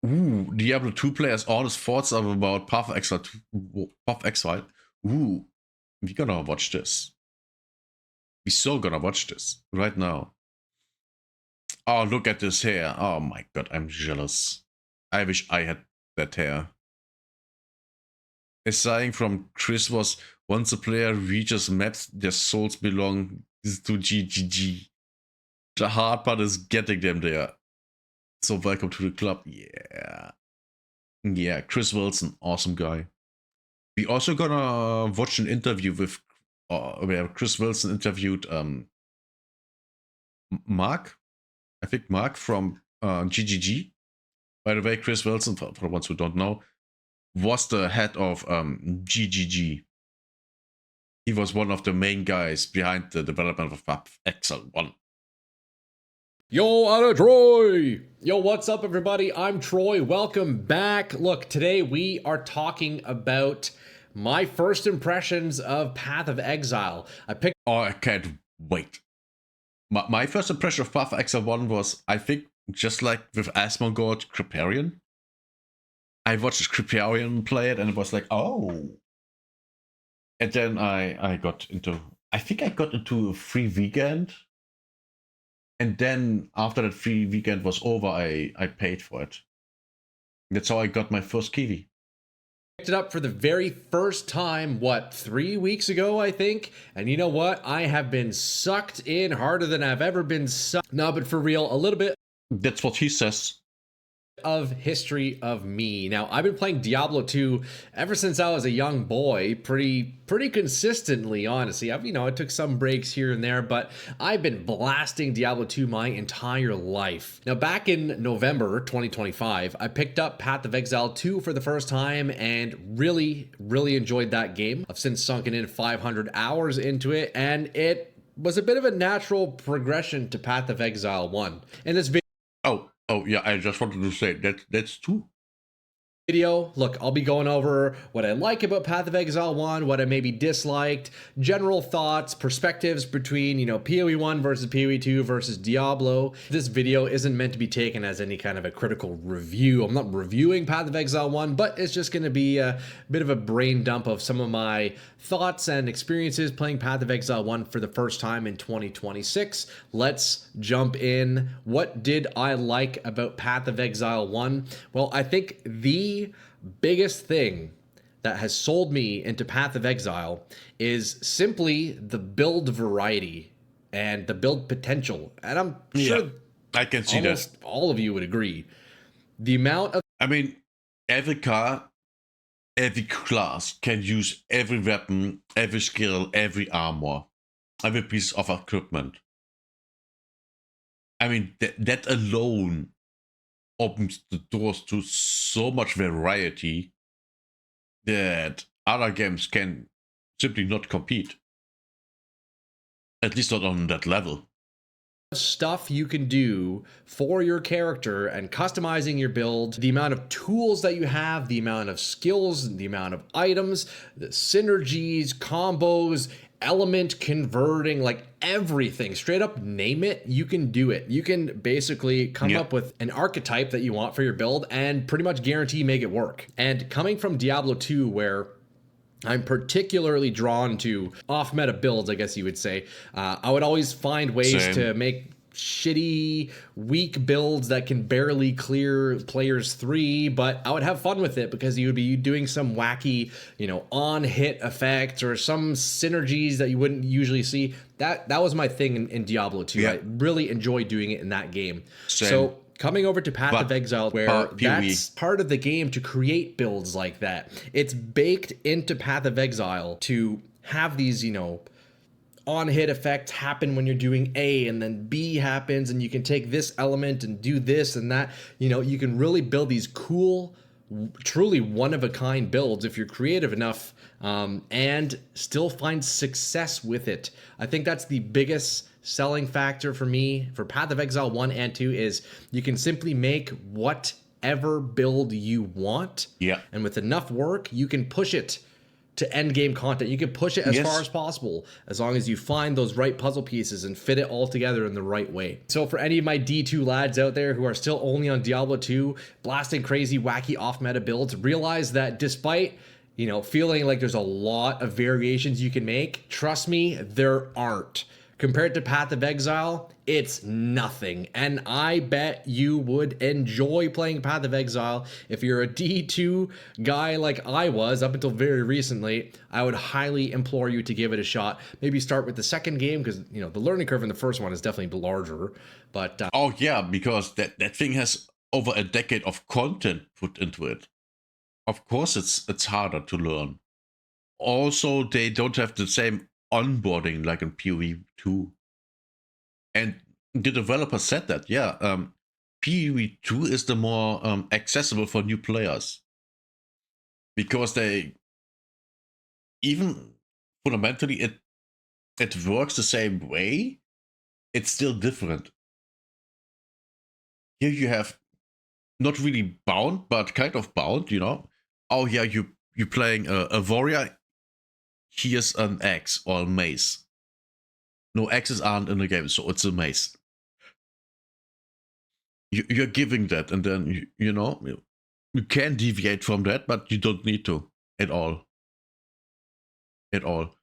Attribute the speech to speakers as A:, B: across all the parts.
A: Ooh, Diablo 2 players honest thoughts about Path of Exile. Path of Exile. Ooh, we gonna watch this. We so gonna watch this right now. Oh, look at this hair. Oh my god, I'm jealous. I wish I had that hair. A saying from Chris was, once a player reaches maps, their souls belong to GGG. The hard part is getting them there. So welcome to the club. Yeah. Yeah, Chris Wilson, awesome guy. We also gonna watch an interview with where Chris Wilson interviewed Mark. I think Mark from GGG. By the way, Chris Wilson, for the ones who don't know, was the head of GGG. He was one of the main guys behind the development of Exile 1.
B: Yo, Anna Troy! Yo, what's up, everybody? I'm Troy. Welcome back. Look, today we are talking about my first impressions of Path of Exile.
A: Oh, I can't wait. My first impression of Path of Exile 1 was, I think, just like with Asmongold, Creparian. I watched Creparian play it and it was like, oh. And then I got into, I think I got into a free weekend. And then after that free weekend was over, I paid for it. That's how I got my first Kiwi.
B: Picked it up for the very first time, 3 weeks ago, I think? And you know what? I have been sucked in harder than I've ever been sucked. No, but for real, a little bit.
A: That's what he says.
B: Of history of me. Now, I've been playing Diablo 2 ever since I was a young boy, pretty consistently, honestly. I took some breaks here and there, but I've been blasting Diablo 2 my entire life. Now, back in November 2025, I picked up Path of Exile 2 for the first time and really enjoyed that game. I've since sunken in 500 hours into it, and it was a bit of a natural progression to Path of Exile 1. In this video,
A: Oh yeah, I just wanted to say that's true.
B: Look, I'll be going over what I like about Path of Exile 1, what I maybe disliked, general thoughts, perspectives between, PoE 1 versus PoE 2 versus Diablo. This video isn't meant to be taken as any kind of a critical review. I'm not reviewing Path of Exile 1, but it's just going to be a bit of a brain dump of some of my thoughts and experiences playing Path of Exile 1 for the first time in 2026. Let's jump in. What did I like about Path of Exile 1? Well, I think the biggest thing that has sold me into Path of Exile is simply the build variety and the build potential. And I'm sure
A: I can see that
B: all of you would agree. The amount of...
A: I mean, every car, every class can use every weapon, every skill, every armor, every piece of equipment. I mean, that alone opens the doors to so much variety that other games can simply not compete. At least not on that level.
B: Stuff you can do for your character and customizing your build, the amount of tools that you have, the amount of skills, the amount of items, the synergies, combos, element converting, like everything, straight up name it, you can do it. You can basically come up with an archetype that you want for your build and pretty much guarantee make it work. And coming from Diablo 2, where I'm particularly drawn to off-meta builds, I guess you would say. I would always find ways to make shitty, weak builds that can barely clear players 3, but I would have fun with it because you would be doing some wacky, on-hit effects or some synergies that you wouldn't usually see. That was my thing in Diablo 2. Yeah. I really enjoyed doing it in that game.
A: Same.
B: So coming over to Path of Exile, where that's part of the game to create builds like that. It's baked into Path of Exile to have these, on-hit effects happen when you're doing A, and then B happens, and you can take this element and do this and that. You can really build these cool, truly one-of-a-kind builds if you're creative enough, and still find success with it. I think that's the biggest selling factor for me for Path of Exile 1 and 2 is you can simply make whatever build you want.
A: Yeah.
B: And with enough work, you can push it to end game content. You can push it as
A: Yes.
B: far as possible as long as you find those right puzzle pieces and fit it all together in the right way. So for any of my D2 lads out there who are still only on Diablo 2, blasting crazy, wacky off-meta builds, realize that despite feeling like there's a lot of variations you can make, trust me, there aren't. Compared to Path of Exile, it's nothing. And I bet you would enjoy playing Path of Exile. If you're a D2 guy like I was up until very recently, I would highly implore you to give it a shot. Maybe start with the second game because, the learning curve in the first one is definitely larger. But
A: Oh yeah, because that thing has over a decade of content put into it. Of course it's harder to learn. Also, they don't have the same onboarding like in PoE 2. And the developer said that, yeah, PoE 2 is the more accessible for new players. Because they, even fundamentally, it works the same way, it's still different. Here you have not really bound, but kind of bound, Oh yeah, you're playing a warrior, here's an axe or a mace. No axes aren't in the game, so it's a mace. You're giving that, and then you can deviate from that, but you don't need to at all. At all.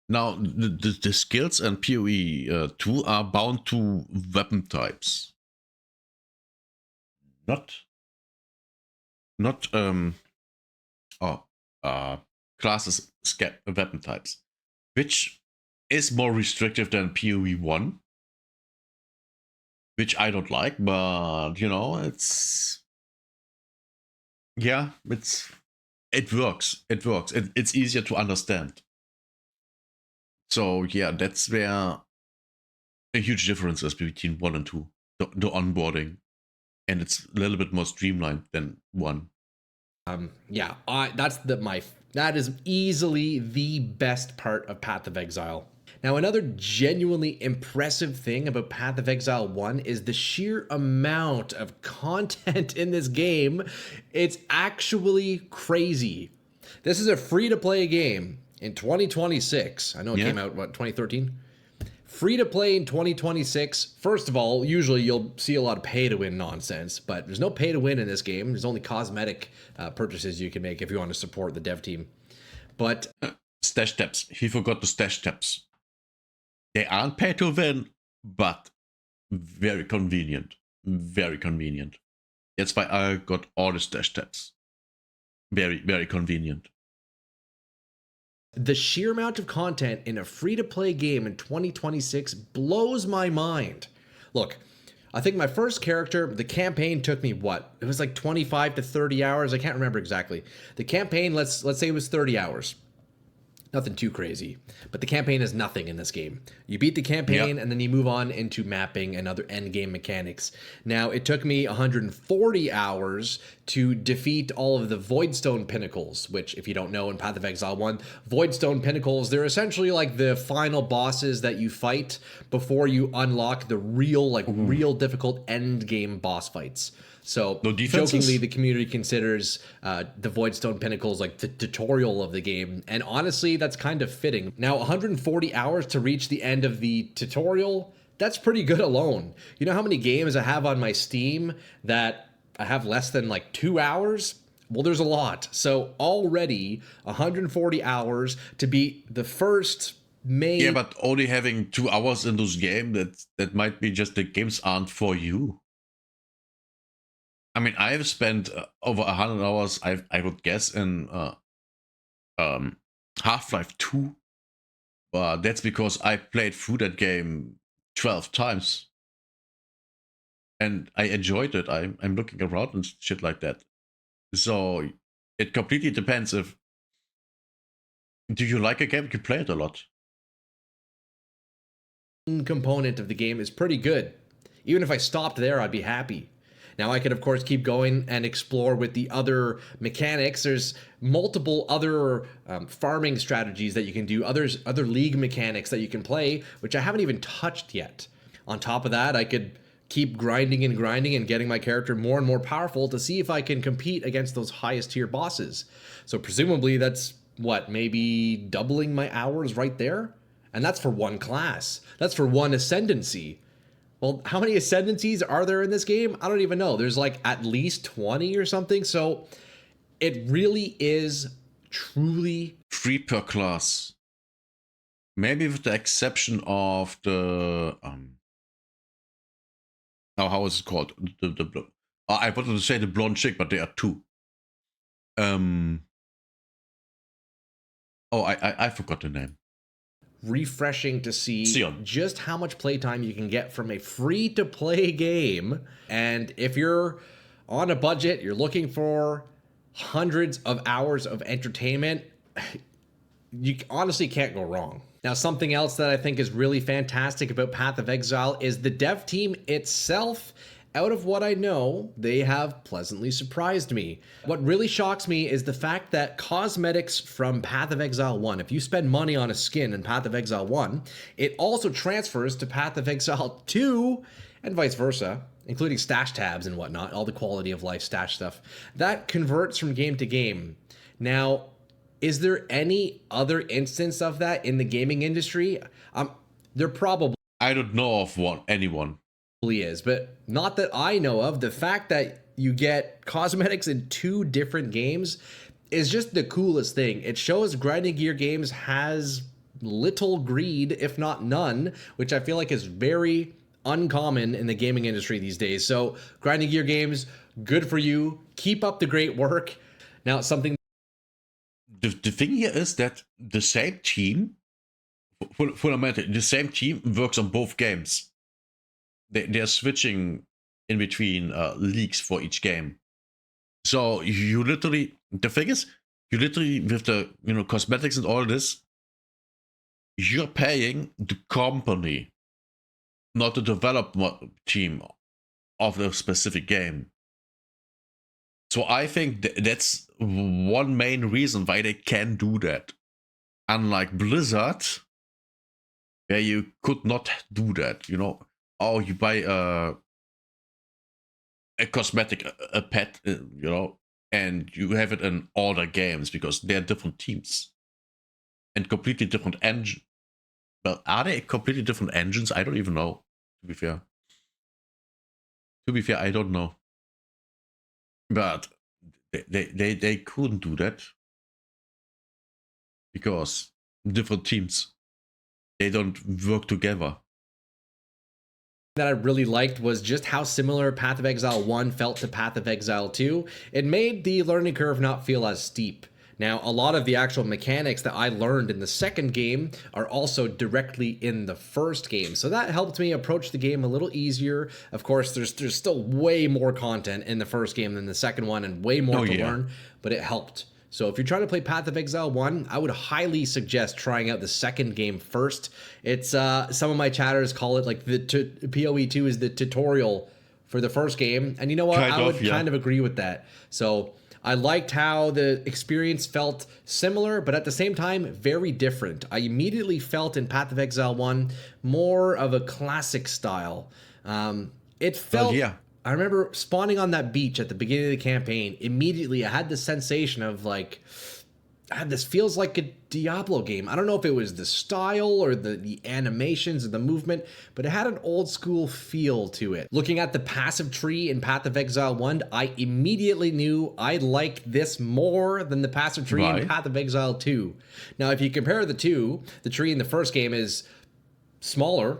A: Now the skills and PoE 2 are bound to weapon types. Not classes weapon types, which is more restrictive than PoE 1, which I don't like, but it's it works. It's easier to understand. So yeah, that's where a huge difference is between 1 and 2. The onboarding, and it's a little bit more streamlined than 1.
B: That is easily the best part of Path of Exile. Now, another genuinely impressive thing about Path of Exile 1 is the sheer amount of content in this game. It's actually crazy. This is a free-to-play game in 2026. I know it came out, 2013? Free to play in 2026. First of all, usually you'll see a lot of pay to win nonsense, but there's no pay to win in this game. There's only cosmetic purchases you can make if you want to support the dev team. But
A: stash tabs. He forgot the stash tabs. They aren't pay to win, but very convenient. Very convenient. That's why I got all the stash tabs. Very, very convenient.
B: The sheer amount of content in a free-to-play game in 2026 blows my mind. Look, I think my first character, the campaign took me It was like 25 to 30 hours. I can't remember exactly. The campaign, let's say it was 30 hours. Nothing too crazy, but the campaign is nothing in this game. You beat the campaign and then you move on into mapping and other end game mechanics. Now, it took me 140 hours to defeat all of the Voidstone Pinnacles, which, if you don't know, in Path of Exile 1, Voidstone Pinnacles, they're essentially like the final bosses that you fight before you unlock the real difficult end game boss fights. So, jokingly, the community considers the Voidstone Pinnacles like the tutorial of the game. And honestly, that's kind of fitting. Now, 140 hours to reach the end of the tutorial, that's pretty good alone. You know how many games I have on my Steam that I have less than like 2 hours? Well, there's a lot. So already 140 hours to beat the first main...
A: Yeah, but only having 2 hours in those games, that might be just the games aren't for you. I mean, I have spent over 100 hours, I would guess, in Half-Life 2. But that's because I played through that game 12 times. And I enjoyed it. I'm looking around and shit like that. So it completely depends if... Do you like a game? You play it a lot.
B: Component of the game is pretty good. Even if I stopped there, I'd be happy. Now, I could, of course, keep going and explore with the other mechanics. There's multiple other farming strategies that you can do, other league mechanics that you can play, which I haven't even touched yet. On top of that, I could keep grinding and getting my character more and more powerful to see if I can compete against those highest tier bosses. So presumably that's what, maybe doubling my hours right there? And that's for one class. That's for one ascendancy. Well, how many ascendancies are there in this game? I don't even know. There's like at least 20 or something. So it really is truly
A: 3 per class. Maybe with the exception of the how is it called? I wanted to say the blonde chick, but there are 2. I forgot the name.
B: refreshing to see
A: Sion.
B: just how much playtime you can get from a free-to-play game. And if you're on a budget, you're looking for hundreds of hours of entertainment, you honestly can't go wrong. Now, something else that I think is really fantastic about Path of Exile is the dev team itself. Out of what I know, they have pleasantly surprised me. What really shocks me is the fact that cosmetics from Path of Exile 1, if you spend money on a skin in Path of Exile 1, it also transfers to Path of Exile 2 and vice versa, including stash tabs and whatnot, all the quality of life stash stuff. That converts from game to game. Now, is there any other instance of that in the gaming industry? There probably
A: I don't know of anyone.
B: Is, but not that I know of. The fact that you get cosmetics in 2 different games is just the coolest thing. It shows Grinding Gear Games has little greed, if not none, which I feel like is very uncommon in the gaming industry these days. So Grinding Gear Games, good for you. Keep up the great work. Now, something
A: The thing here is that the same team, fundamentally, the same team works on both games. They're switching in between leagues for each game. So you literally, the thing is, you literally, with the cosmetics and all this, you're paying the company, not the development team of the specific game. So I think that's one main reason why they can do that. Unlike Blizzard, where you could not do that, Oh, you buy a cosmetic, a pet, and you have it in all the games because they're different teams and completely different engine. Well, are they completely different engines? I don't even know. To be fair, I don't know. But they couldn't do that because different teams, they don't work together.
B: That I really liked was just how similar Path of Exile 1 felt to Path of Exile 2. It made the learning curve not feel as steep. Now, a lot of the actual mechanics that I learned in the second game are also directly in the first game. So that helped me approach the game a little easier. Of course, there's still way more content in the first game than the second one and way more to learn, but it helped. So if you're trying to play Path of Exile 1, I would highly suggest trying out the second game first. It's some of my chatters call it like the PoE 2 is the tutorial for the first game. And you know what? I would kind of agree with that. So I liked how the experience felt similar, but at the same time, very different. I immediately felt in Path of Exile 1 more of a classic style. It felt... I remember spawning on that beach at the beginning of the campaign. Immediately, I had the sensation of like, this feels like a Diablo game. I don't know if it was the style or the animations or the movement, but it had an old school feel to it. Looking at the passive tree in Path of Exile 1, I immediately knew I liked this more than the passive tree in Path of Exile 2. Now, if you compare the two, the tree in the first game is smaller,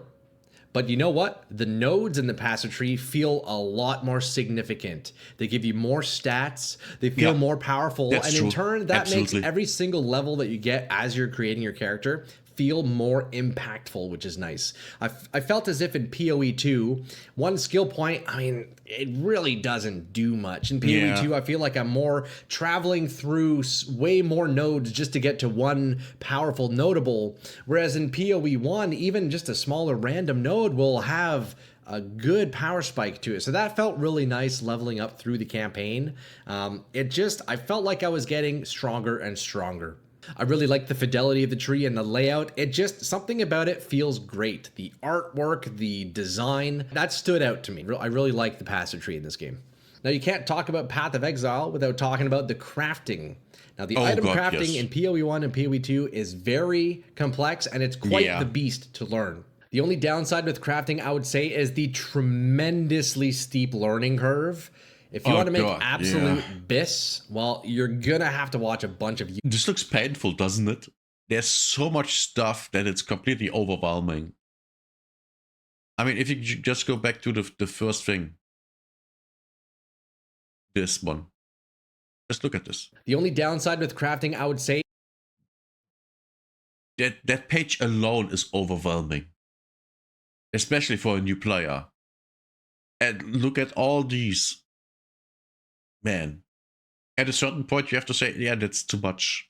B: but you know what? The nodes in the passive tree feel a lot more significant. They give you more stats. They feel more powerful. And in turn, that makes every single level that you get as you're creating your character feel more impactful, which is nice. I felt as if in PoE 2, one skill point, I mean, it really doesn't do much. In PoE 2, I feel like I'm more traveling through way more nodes just to get to one powerful notable. Whereas in PoE 1, even just a smaller random node will have a good power spike to it. So that felt really nice leveling up through the campaign. I felt like I was getting stronger and stronger. I really like the fidelity of the tree and the layout. Something about it feels great. The artwork, the design, that stood out to me. I really like the passive tree in this game. Now, you can't talk about Path of Exile without talking about the crafting. Now, the item crafting in PoE 1 and PoE 2 is very complex, and it's quite the beast to learn. The only downside with crafting, I would say, is the tremendously steep learning curve. If you want to make absolute bis, well, you're going to have to watch a bunch of...
A: This looks painful, doesn't it? There's so much stuff that it's completely overwhelming. I mean, if you just go back to the first thing. This one. Just look at this.
B: The only downside with crafting, I would say...
A: That page alone is overwhelming. Especially for a new player. And look at all these. Man. At a certain point you have to say, yeah, that's too much.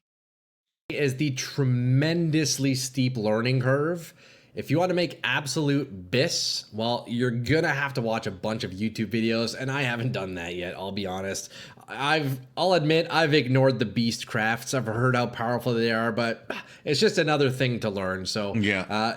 B: Is the tremendously steep learning curve. If you want to make absolute bis, well, you're gonna have to watch a bunch of YouTube videos, and I haven't done that yet, I'll be honest. I'll admit I've ignored the beast crafts. I've heard how powerful they are, but it's just another thing to learn. So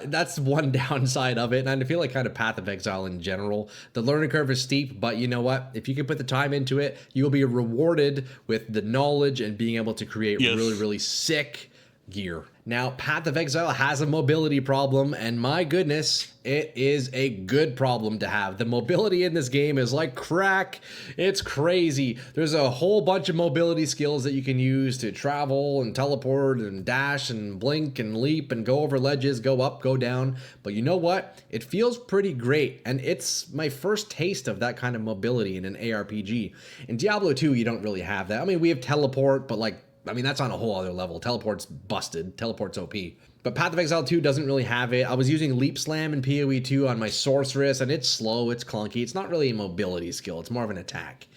B: that's one downside of it. And I feel like kind of Path of Exile in general, the learning curve is steep, but you know what? If you can put the time into it, you'll be rewarded with the knowledge and being able to create really, really sick gear. Now, Path of Exile has a mobility problem, and my goodness, it is a good problem to have. The mobility in this game is like crack. It's crazy. There's a whole bunch of mobility skills that you can use to travel and teleport and dash and blink and leap and go over ledges, go up, go down. But you know what? It feels pretty great, and it's my first taste of that kind of mobility in an ARPG. In Diablo 2, you don't really have that. I mean, we have teleport, but like, I mean, that's on a whole other level. Teleport's busted. Teleport's OP. But Path of Exile 2 doesn't really have it. I was using Leap Slam in PoE 2 on my Sorceress, and it's slow, it's clunky. It's not really a mobility skill. It's more of an attack.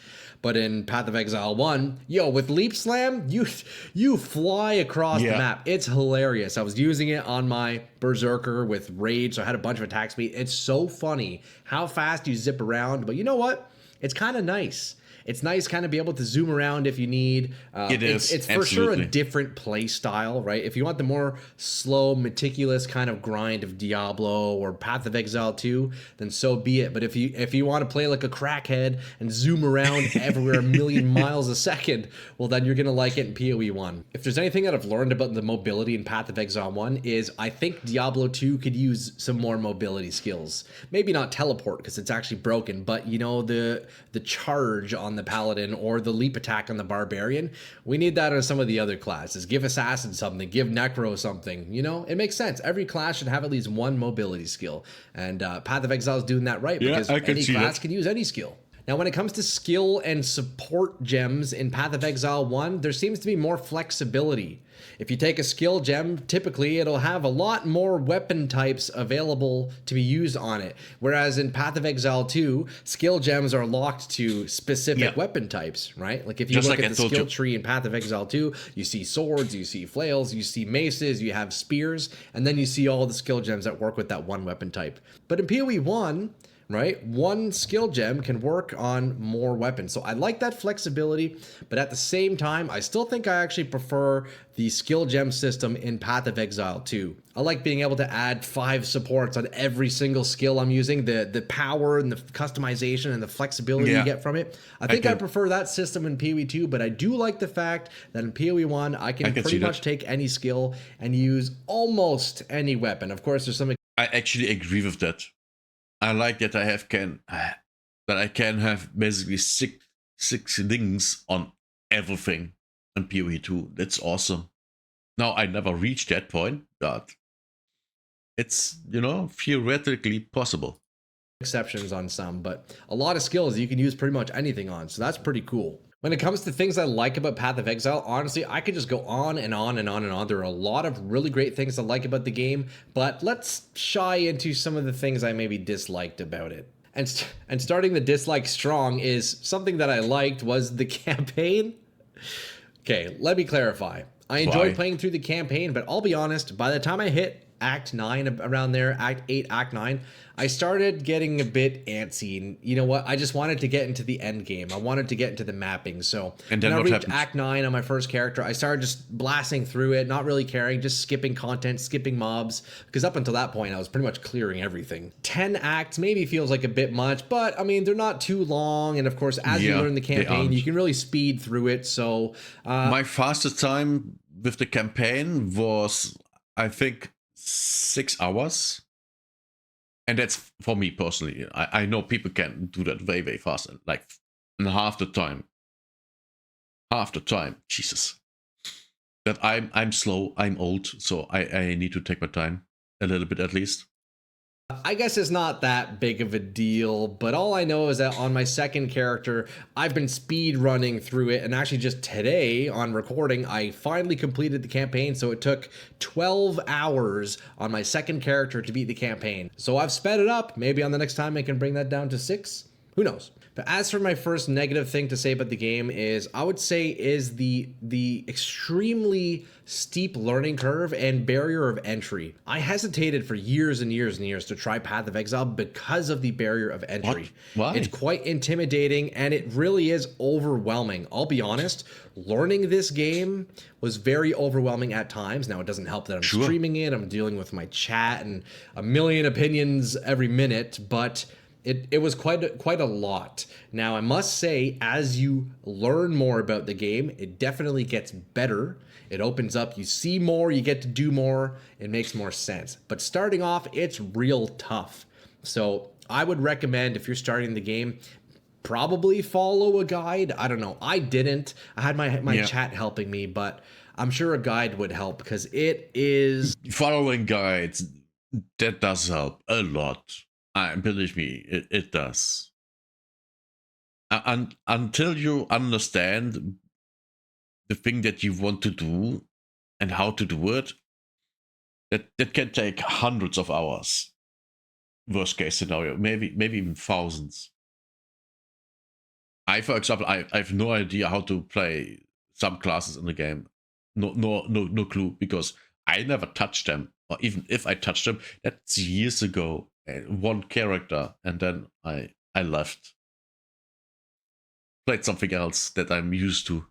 B: But in Path of Exile 1, yo, with Leap Slam, you fly across the map. It's hilarious. I was using it on my Berserker with Rage, so I had a bunch of attack speed. It's so funny how fast you zip around. But you know what? It's kind of nice. It's nice kind of be able to zoom around if you need. It's for sure a different play style, right? If you want the more slow, meticulous kind of grind of Diablo or Path of Exile 2, then so be it. But if you want to play like a crackhead and zoom around everywhere a million miles a second, well, then you're going to like it in PoE 1. If there's anything that I've learned about the mobility in Path of Exile 1 is I think Diablo 2 could use some more mobility skills. Maybe not teleport because it's actually broken, but you know, the charge on the paladin or the leap attack on the barbarian, we need that on some of the other classes. Give assassin something, give necro something, you know, it makes sense. Every class should have at least one mobility skill, and Path of Exile is doing that right, because any class can use any skill. Now, when it comes to skill and support gems in Path of Exile 1, there seems to be more flexibility. If you take a skill gem, typically it'll have a lot more weapon types available to be used on it. Whereas in Path of Exile 2, skill gems are locked to specific weapon types, right? Like if you look at the skill tree in Path of Exile 2, you see swords, you see flails, you see maces, you have spears, and then you see all the skill gems that work with that one weapon type. But in PoE 1, right, one skill gem can work on more weapons. So I like that flexibility, but at the same time, I still think I actually prefer the skill gem system in Path of Exile 2. I like being able to add 5 supports on every single skill I'm using, the power and the customization and the flexibility you get from it. I think I prefer that system in PoE 2, but I do like the fact that in PoE 1, I can pretty much take any skill and use almost any weapon. Of course, there's something...
A: I actually agree with that. I like that I can have basically six things on everything in PoE 2. That's awesome. Now, I never reached that point, but it's, you know, theoretically possible.
B: Exceptions on some, but a lot of skills you can use pretty much anything on, so that's pretty cool. When it comes to things I like about Path of Exile, honestly, I could just go on and on and on and on. There are a lot of really great things I like about the game, but let's shy into some of the things I maybe disliked about it. And starting the dislike strong is something that I liked was the campaign. Okay, let me clarify. I enjoyed playing through the campaign, but I'll be honest, by the time I hit Act 9, around there, Act 8, Act 9, I started getting a bit antsy. And you know what? I just wanted to get into the end game. I wanted to get into the mapping. So
A: And
B: when
A: then
B: I
A: what
B: reached
A: happened?
B: Act 9 on my first character, I started just blasting through it, not really caring, just skipping content, skipping mobs. Because up until that point, I was pretty much clearing everything. 10 acts maybe feels like a bit much, but I mean, they're not too long. And of course, as you
A: Yeah,
B: learn the
A: they
B: campaign, you
A: aren't.
B: can really speed through it. So
A: My fastest time with the campaign was, I think, 6 hours. And that's for me personally. I know people can do that way, way faster. Like in half the time. Half the time. Jesus. That I'm slow, I'm old, so I need to take my time. A little bit at least.
B: I guess it's not that big of a deal, but all I know is that on my second character, I've been speed running through it, and actually just today on recording, I finally completed the campaign, so it took 12 hours on my second character to beat the campaign. So I've sped it up. Maybe on the next time I can bring that down to 6. Who knows? But as for my first negative thing to say about the game is, I would say is the extremely steep learning curve and barrier of entry. I hesitated for years and years and years to try Path of Exile because of the barrier of entry.
A: Why?
B: It's quite intimidating and it really is overwhelming. I'll be honest, learning this game was very overwhelming at times. Now it doesn't help that I'm streaming it, I'm dealing with my chat and a million opinions every minute, but it was quite a lot. Now, I must say, as you learn more about the game, it definitely gets better. It opens up, you see more, you get to do more, it makes more sense. But starting off, it's real tough. So I would recommend, if you're starting the game, probably follow a guide. I don't know. I didn't. I had my chat helping me, but I'm sure a guide would help because it is...
A: Following guides, that does help a lot. Believe me, it does. And until you understand the thing that you want to do and how to do it, that can take hundreds of hours. Worst case scenario, maybe even thousands. For example, I have no idea how to play some classes in the game. No clue, because I never touched them. Or even if I touched them, that's years ago. One character, and then I left. Played something else that I'm used to.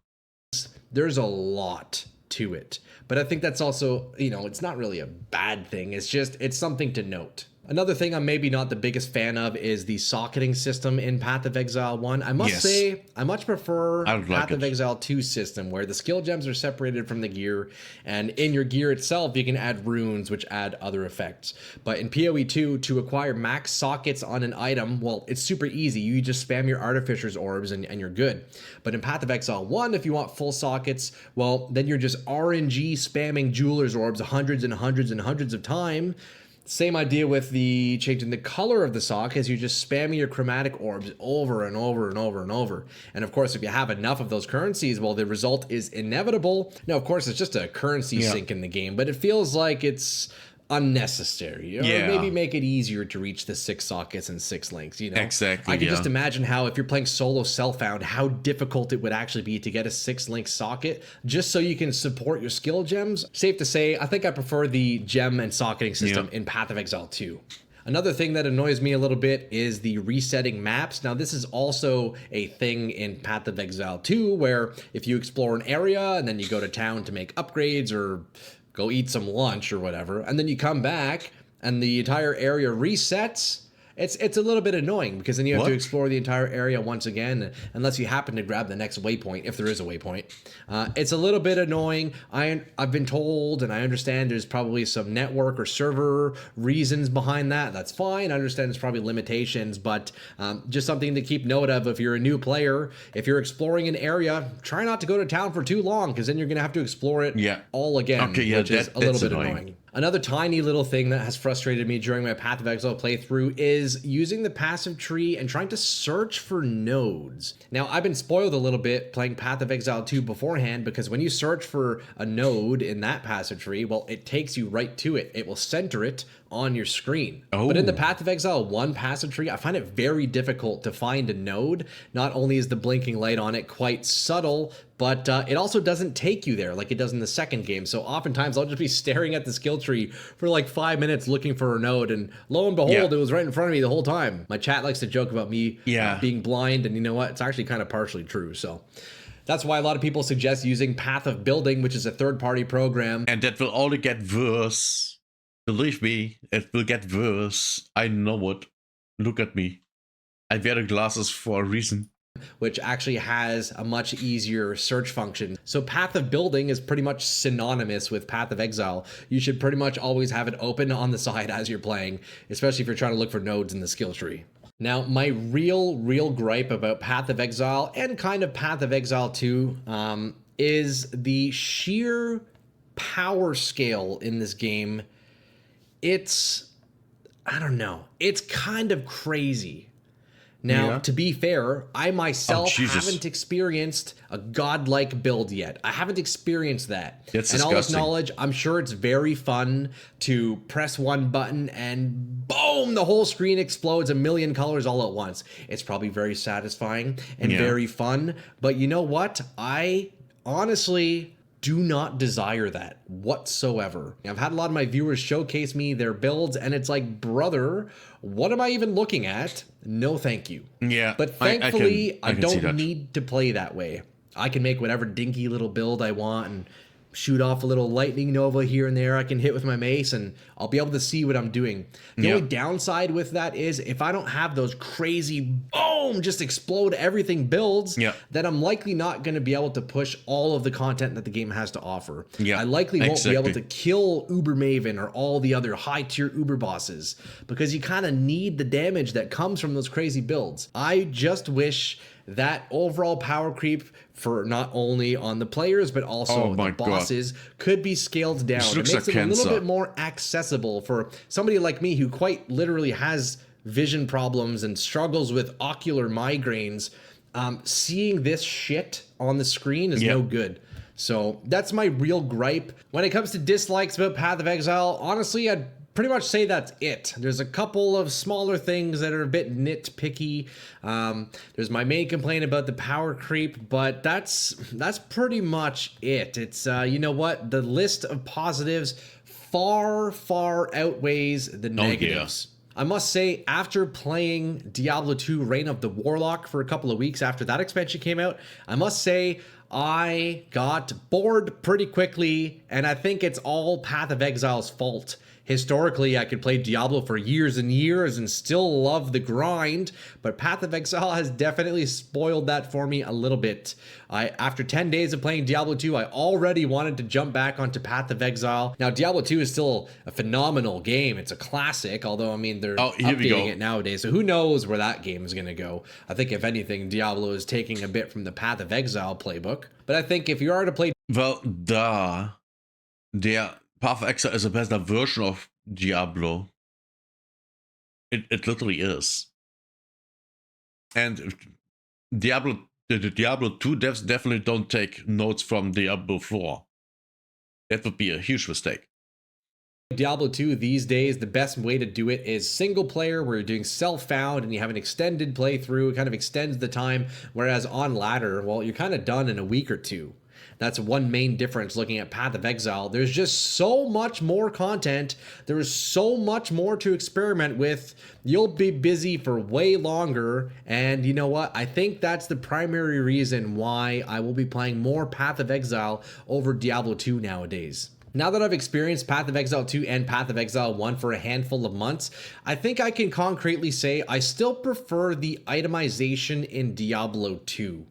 B: There's a lot to it, but I think that's also, it's not really a bad thing. It's something to note. Another thing I'm maybe not the biggest fan of is the socketing system in Path of Exile 1. I must say, I much prefer Path of Exile 2 system, where the skill gems are separated from the gear, and in your gear itself, you can add runes, which add other effects. But in PoE 2, to acquire max sockets on an item, well, it's super easy. You just spam your Artificer's Orbs and you're good. But in Path of Exile 1, if you want full sockets, well, then you're just RNG spamming Jeweler's Orbs hundreds and hundreds and hundreds of times. Same idea with the changing the color of the sock, as you're just spamming your chromatic orbs over and over and over and over. And of course, if you have enough of those currencies, well, the result is inevitable. Now, of course, it's just a currency sink in the game, but it feels like it's unnecessary. Or maybe make it easier to reach the 6 sockets and 6 links,
A: Exactly.
B: I can just imagine how, if you're playing solo self-found, how difficult it would actually be to get a 6-link socket just so you can support your skill gems. Safe to say, I think I prefer the gem and socketing system in Path of Exile 2. Another thing that annoys me a little bit is the resetting maps. Now, this is also a thing in Path of Exile 2, where if you explore an area and then you go to town to make upgrades or go eat some lunch or whatever, and then you come back and the entire area resets, it's a little bit annoying, because then you have to explore the entire area once again, unless you happen to grab the next waypoint, if there is a waypoint. It's a little bit annoying. I've been told, and I understand there's probably some network or server reasons behind that. That's fine. I understand there's probably limitations, but just something to keep note of if you're a new player. If you're exploring an area, try not to go to town for too long, because then you're going to have to explore it all again, which is a little bit annoying. Another tiny little thing that has frustrated me during my Path of Exile playthrough is using the passive tree and trying to search for nodes. Now, I've been spoiled a little bit playing Path of Exile 2 beforehand, because when you search for a node in that passive tree, well, it takes you right to it. It will center it on your screen. But in the Path of Exile 1 passive tree, I find it very difficult to find a node. Not only is the blinking light on it quite subtle, but it also doesn't take you there like it does in the second game. So oftentimes I'll just be staring at the skill tree for like 5 minutes looking for a node, and lo and behold, it was right in front of me the whole time. My chat likes to joke about me being blind, and you know what? It's actually kind of partially true. So that's why a lot of people suggest using Path of Building, which is a third-party program.
A: And that will only get worse. Believe me, it will get worse. I know it. Look at me. I wear the glasses for a reason.
B: Which actually has a much easier search function. So Path of Building is pretty much synonymous with Path of Exile. You should pretty much always have it open on the side as you're playing, especially if you're trying to look for nodes in the skill tree. Now, my real gripe about Path of Exile and kind of Path of Exile 2 is the sheer power scale in this game. It's, I don't know, it's kind of crazy. Now, to be fair, I myself haven't experienced a godlike build yet. I haven't experienced that.
A: That's
B: and
A: disgusting.
B: I'll acknowledge, I'm sure it's very fun to press one button and boom, the whole screen explodes a million colors all at once. It's probably very satisfying and very fun. But you know what? I honestly do not desire that whatsoever. I've had a lot of my viewers showcase me their builds, and it's like, brother, what am I even looking at? No, thank you.
A: Yeah.
B: But thankfully, I don't
A: need
B: need to play that way. I can make whatever dinky little build I want and shoot off a little lightning nova here and there I can hit with my mace, and I'll be able to see what I'm doing. The only downside with that is if I don't have those crazy boom, just explode everything builds, then I'm likely not going to be able to push all of the content that the game has to offer. I likely won't be able to kill Uber Maven or all the other high tier Uber bosses because you kind of need the damage that comes from those crazy builds. I just wish that overall power creep for not only on the players but also the bosses could be scaled down. It makes it a little bit more accessible for somebody like me who quite literally has vision problems and struggles with ocular migraines. Seeing this shit on the screen is no good. So that's my real gripe. When it comes to dislikes about Path of Exile, honestly, I'd pretty much say that's it. There's a couple of smaller things that are a bit nitpicky. There's my main complaint about the power creep, but that's pretty much it. It's you know what? The list of positives far outweighs the negatives. I must say, after playing Diablo 2 Reign of the Warlock for a couple of weeks after that expansion came out, I must say I got bored pretty quickly, and I think it's all Path of Exile's fault. Historically, I could play Diablo for years and years and still love the grind, but Path of Exile has definitely spoiled that for me a little bit. After 10 days of playing Diablo 2, I already wanted to jump back onto Path of Exile. Now, Diablo 2 is still a phenomenal game. It's a classic, although, I mean, they're updating it nowadays, so who knows where that game is going to go. I think, if anything, Diablo is taking a bit from the Path of Exile playbook. But I think if you are to play...
A: Well, Path of Exile is a better version of Diablo. It literally is. And the Diablo 2 devs definitely don't take notes from Diablo 4. That would be a huge mistake.
B: Diablo 2 these days, the best way to do it is single player, where you're doing self-found and you have an extended playthrough. It kind of extends the time, whereas on ladder, well, you're kind of done in a week or two. That's one main difference looking at Path of Exile. There's just so much more content. There is so much more to experiment with. You'll be busy for way longer. And you know what? I think that's the primary reason why I will be playing more Path of Exile over Diablo 2 nowadays. Now that I've experienced Path of Exile 2 and Path of Exile 1 for a handful of months, I think I can concretely say I still prefer the itemization in Diablo 2.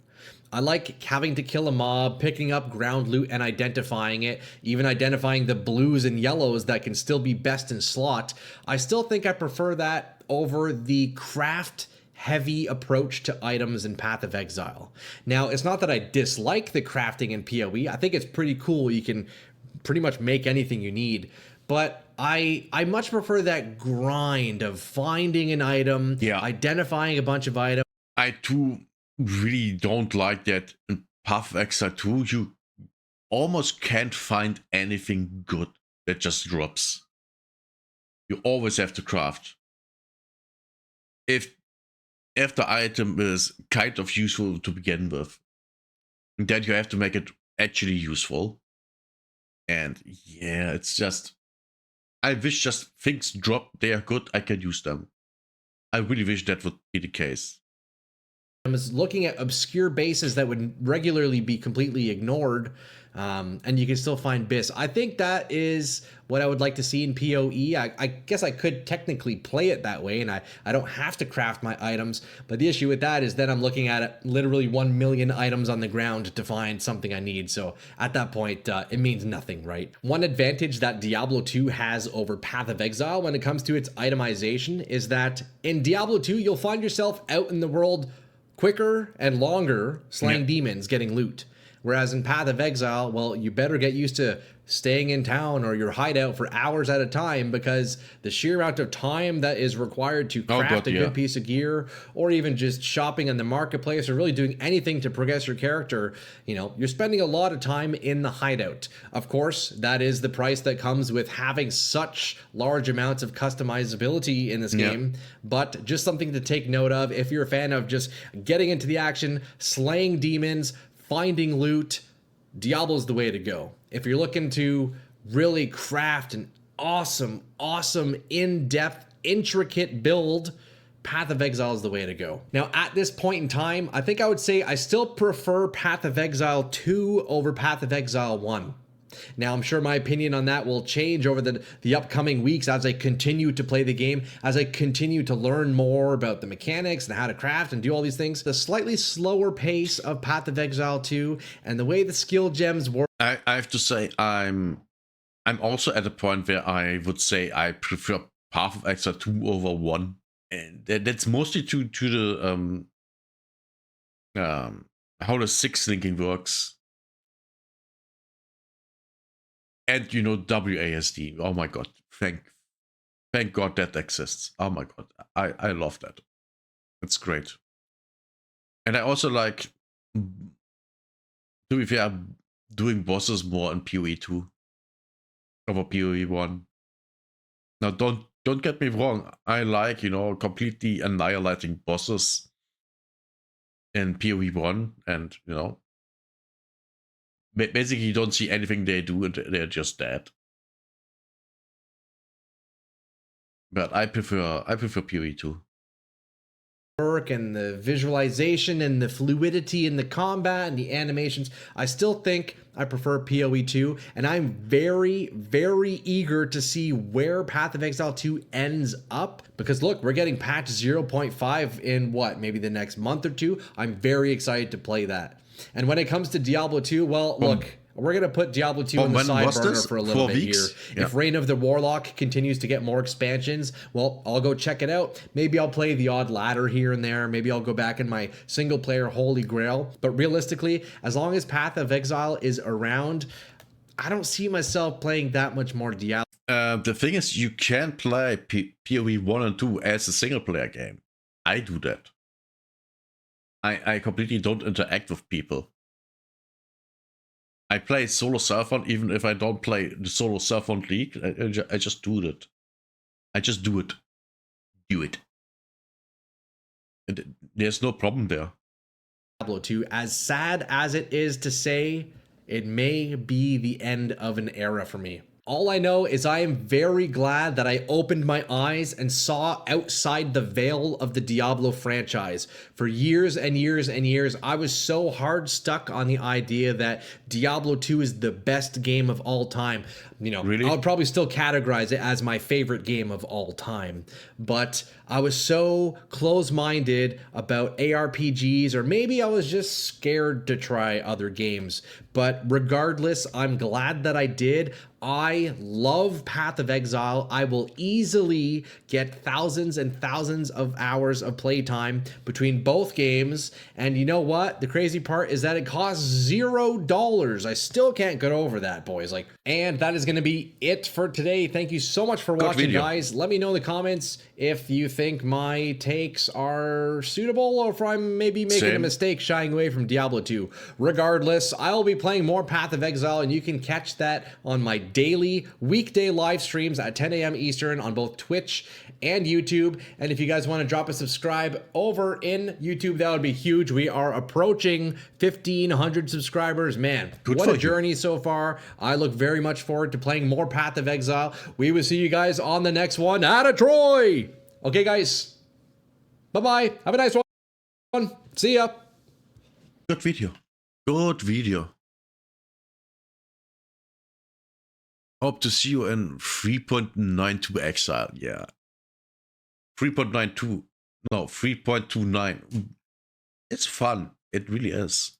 B: I like having to kill a mob, picking up ground loot and identifying it, even identifying the blues and yellows that can still be best in slot. I still think I prefer that over the craft heavy approach to items in Path of Exile. Now, it's not that I dislike the crafting in PoE. I think it's pretty cool. You can pretty much make anything you need. But I much prefer that grind of finding an item, identifying a bunch of items.
A: I too really don't like that in Path of Exile 2. You almost can't find anything good that just drops. You always have to craft. If the item is kind of useful to begin with, Then you have to make it actually useful. And yeah, it's just, I wish just things drop, they are good, I can use them. I really wish that would be the case.
B: I was looking at obscure bases that would regularly be completely ignored, and you can still find BIS. I think that is what I would like to see in PoE. I guess I could technically play it that way, and I don't have to craft my items, but the issue with that is then I'm looking at it, literally 1 million items on the ground to find something I need, so at that point, it means nothing, right? One advantage that Diablo 2 has over Path of Exile when it comes to its itemization is that in Diablo 2, you'll find yourself out in the world quicker and longer slaying demons, getting loot. Whereas in Path of Exile, well, you better get used to staying in town or your hideout for hours at a time, because the sheer amount of time that is required to craft a good piece of gear, or even just shopping in the marketplace or really doing anything to progress your character, you know, you're spending a lot of time in the hideout. Of course, that is the price that comes with having such large amounts of customizability in this game, but just something to take note of if you're a fan of just getting into the action, slaying demons, finding loot. Diablo's the way to go. If you're looking to really craft an awesome, in-depth, intricate build, Path of Exile is the way to go. Now, at this point in time, I think I would say I still prefer Path of Exile 2 over Path of Exile 1. Now, I'm sure my opinion on that will change over the upcoming weeks as I continue to play the game, as I continue to learn more about the mechanics and how to craft and do all these things. The slightly slower pace of Path of Exile 2 and the way the skill gems work.
A: I have to say, I'm also at a point where I would say I prefer Path of Exile 2 over 1. And that's mostly to the how the 6 linking works. And, you know, WASD. Oh my god. Thank God that exists. Oh my god. I love that. It's great. And I also like, to be fair, doing bosses more in PoE 2 over PoE 1. Now, don't get me wrong. I like, you know, completely annihilating bosses in PoE 1, and, you know, basically you don't see anything they do and they're just dead. But I prefer PoE 2.
B: Work and the visualization and the fluidity in the combat and the animations, I still think I prefer PoE 2, and I'm very, very eager to see where Path of Exile 2 ends up, because look, we're getting patch 0.5 in what, maybe the next month or two. I'm very excited to play that. And when it comes to Diablo 2, well, look, we're going to put Diablo 2 on the side burner for a little bit here. Yeah. If Reign of the Warlock continues to get more expansions, well, I'll go check it out. Maybe I'll play the odd ladder here and there. Maybe I'll go back in my single player Holy Grail. But realistically, as long as Path of Exile is around, I don't see myself playing that much more Diablo.
A: The thing is, you can play PoE 1 and 2 as a single player game. I do that. I completely don't interact with people. I play solo self-hunt even if I don't play the solo self-hunt league. I just do it. I just do it. Do it. And there's no problem there.
B: Diablo 2, as sad as it is to say, it may be the end of an era for me. All I know is I am very glad that I opened my eyes and saw outside the veil of the Diablo franchise. For years and years and years, I was so hard stuck on the idea that Diablo 2 is the best game of all time. You know, really? I would probably still categorize it as my favorite game of all time. But I was so close-minded about ARPGs, or maybe I was just scared to try other games. But regardless, I'm glad that I did. I love Path of Exile. I will easily get thousands and thousands of hours of playtime between both games. And you know what? The crazy part is that it costs $0. I still can't get over that, boys. Like, and that is going to be it for today. Thank you so much for watching, guys. Let me know in the comments if you think my takes are suitable, or if I'm maybe making a mistake shying away from Diablo 2. Regardless, I'll be playing more Path of Exile, and you can catch that on my daily weekday live streams at 10 a.m. Eastern on both Twitch and YouTube. And if you guys want to drop a subscribe over in YouTube, that would be huge. We are approaching 1,500 subscribers. Man, what a journey so far. I look very much forward to playing more Path of Exile. We will see you guys on the next one. Atta Troy! Okay, guys. Bye-bye. Have a nice one. See ya.
A: Good video. Good video. Hope to see you in 3.92 Exile. Yeah. 3.92. No, 3.29. It's fun. It really is.